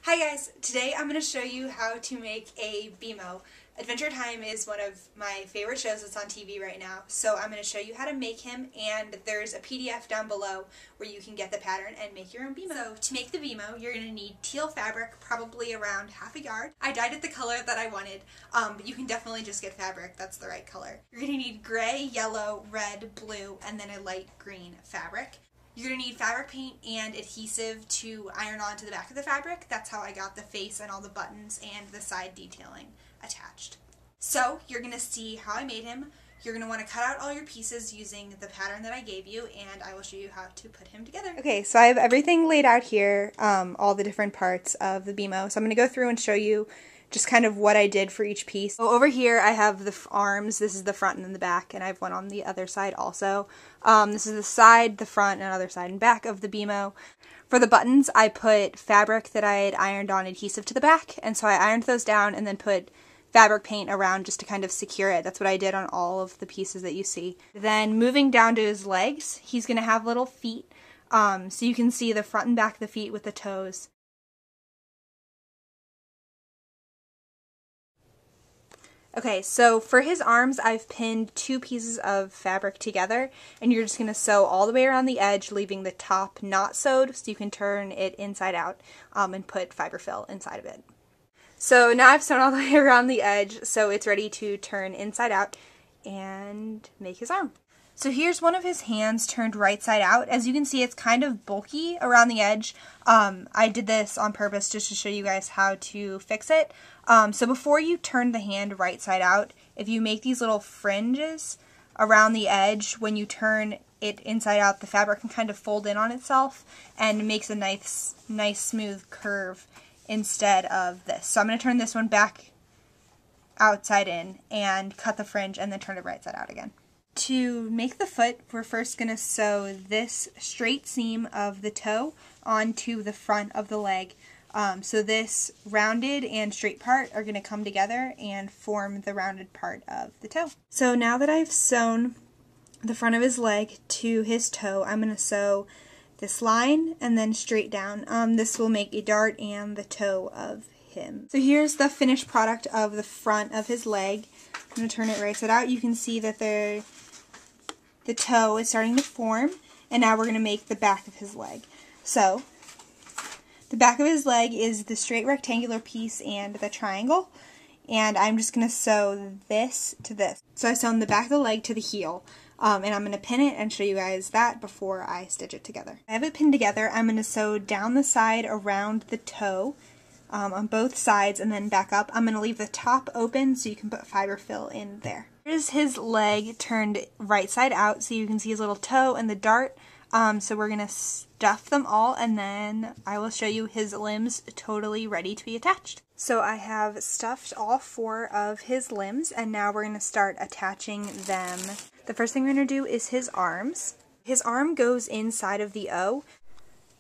Hi guys, today I'm going to show you how to make a BMO. Adventure Time is one of my favorite shows that's on TV right now, so I'm going to show you how to make him, and there's a PDF down below where you can get the pattern and make your own BMO. So to make the BMO, you're going to need teal fabric, probably around half a yard. I dyed it the color that I wanted, but you can definitely just get fabric that's the right color. You're going to need gray, yellow, red, blue, and then a light green fabric. You're going to need fabric paint and adhesive to iron onto the back of the fabric. That's how I got the face and all the buttons and the side detailing attached. So you're going to see how I made him. You're going to want to cut out all your pieces using the pattern that I gave you, and I will show you how to put him together. Okay, so I have everything laid out here, all the different parts of the BMO. So I'm going to go through and show you just kind of what I did for each piece. So over here I have the arms. This is the front and the back, and I have one on the other side also. This is the side, the front, and other side and back of the BMO. For the buttons, I put fabric that I had ironed on adhesive to the back, and so I ironed those down and then put fabric paint around just to kind of secure it. That's what I did on all of the pieces that you see. Then moving down to his legs, he's going to have little feet, so you can see the front and back of the feet with the toes. Okay, so for his arms, I've pinned two pieces of fabric together, and you're just going to sew all the way around the edge, leaving the top not sewed, so you can turn it inside out and put fiber fill inside of it. So now I've sewn all the way around the edge, so it's ready to turn inside out and make his arm. So here's one of his hands turned right side out. As you can see, it's kind of bulky around the edge. I did this on purpose just to show you guys how to fix it. So before you turn the hand right side out, if you make these little fringes around the edge, when you turn it inside out, the fabric can kind of fold in on itself and makes a nice smooth curve instead of this. So I'm going to turn this one back outside in and cut the fringe and then turn it right side out again. To make the foot, we're first going to sew this straight seam of the toe onto the front of the leg. So this rounded and straight part are going to come together and form the rounded part of the toe. So now that I've sewn the front of his leg to his toe, I'm going to sew this line and then straight down. This will make a dart and the toe of him. So here's the finished product of the front of his leg. I'm going to turn it right side out. You can see that the toe is starting to form, and now we're going to make the back of his leg. So the back of his leg is the straight rectangular piece and the triangle, and I'm just going to sew this to this. So I sewn the back of the leg to the heel, and I'm going to pin it and show you guys that before I stitch it together. I have it pinned together. I'm going to sew down the side around the toe on both sides and then back up. I'm going to leave the top open so you can put fiber fill in there. Here's his leg turned right side out, so you can see his little toe and the dart. So we're going to stuff them all, and then I will show you his limbs totally ready to be attached. So I have stuffed all four of his limbs, and now we're going to start attaching them. The first thing we're going to do is his arms. His arm goes inside of the O.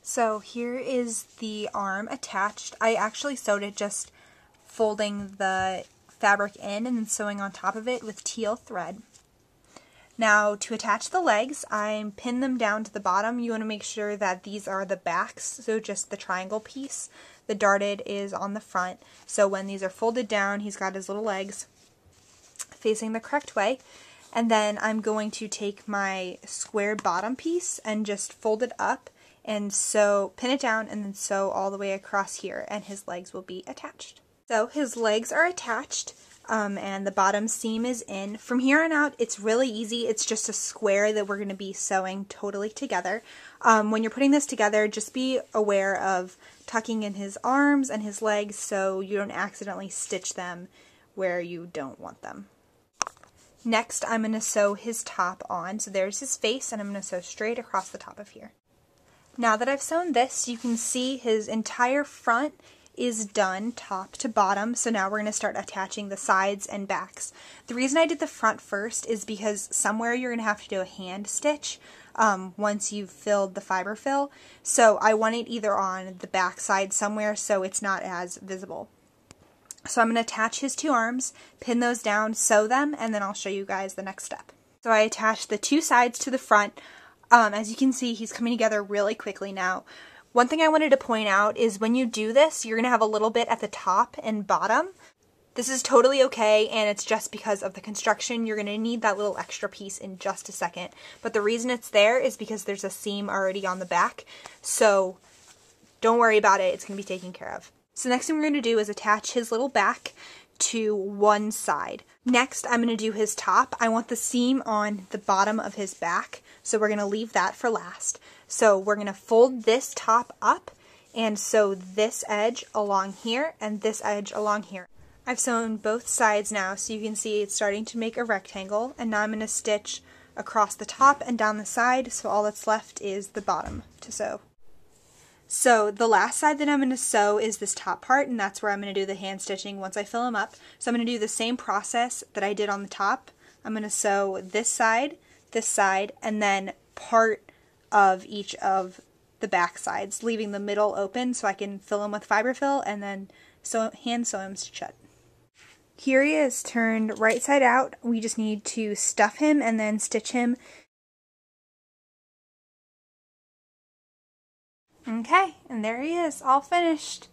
So here is the arm attached. I actually sewed it just folding the fabric in and then sewing on top of it with teal thread. Now to attach the legs, I pin them down to the bottom. You want to make sure that these are the backs, so just the triangle piece. The darted is on the front, so when these are folded down, he's got his little legs facing the correct way. And then I'm going to take my square bottom piece and just fold it up and pin it down and then sew all the way across here, and his legs will be attached. So his legs are attached, and the bottom seam is in. From here on out, it's really easy. It's just a square that we're going to be sewing totally together. When you're putting this together, just be aware of tucking in his arms and his legs so you don't accidentally stitch them where you don't want them. Next, I'm going to sew his top on. So there's his face, and I'm going to sew straight across the top of here. Now that I've sewn this, you can see his entire front is done top to bottom, so now we're going to start attaching the sides and backs. The reason I did the front first is because somewhere you're going to have to do a hand stitch once you've filled the fiber fill, so I want it either on the back side somewhere so it's not as visible. So I'm going to attach his two arms, pin those down, sew them, and then I'll show you guys the next step. So I attached the two sides to the front. As you can see, he's coming together really quickly now. One thing I wanted to point out is when you do this, you're going to have a little bit at the top and bottom. This is totally okay, and it's just because of the construction. You're going to need that little extra piece in just a second. But the reason it's there is because there's a seam already on the back, so don't worry about it. It's going to be taken care of. So next thing we're going to do is attach his little back to one side. Next, I'm going to do his top. I want the seam on the bottom of his back, so we're going to leave that for last. So we're going to fold this top up and sew this edge along here and this edge along here. I've sewn both sides now, so you can see it's starting to make a rectangle, and now I'm going to stitch across the top and down the side, so all that's left is the bottom to sew. So the last side that I'm going to sew is this top part, and that's where I'm going to do the hand stitching once I fill them up. So I'm going to do the same process that I did on the top. I'm going to sew this side, and then part of each of the back sides, leaving the middle open so I can fill them with fiber fill and then hand sew them shut. Here he is, turned right side out. We just need to stuff him and then stitch him. Okay, and there he is, all finished.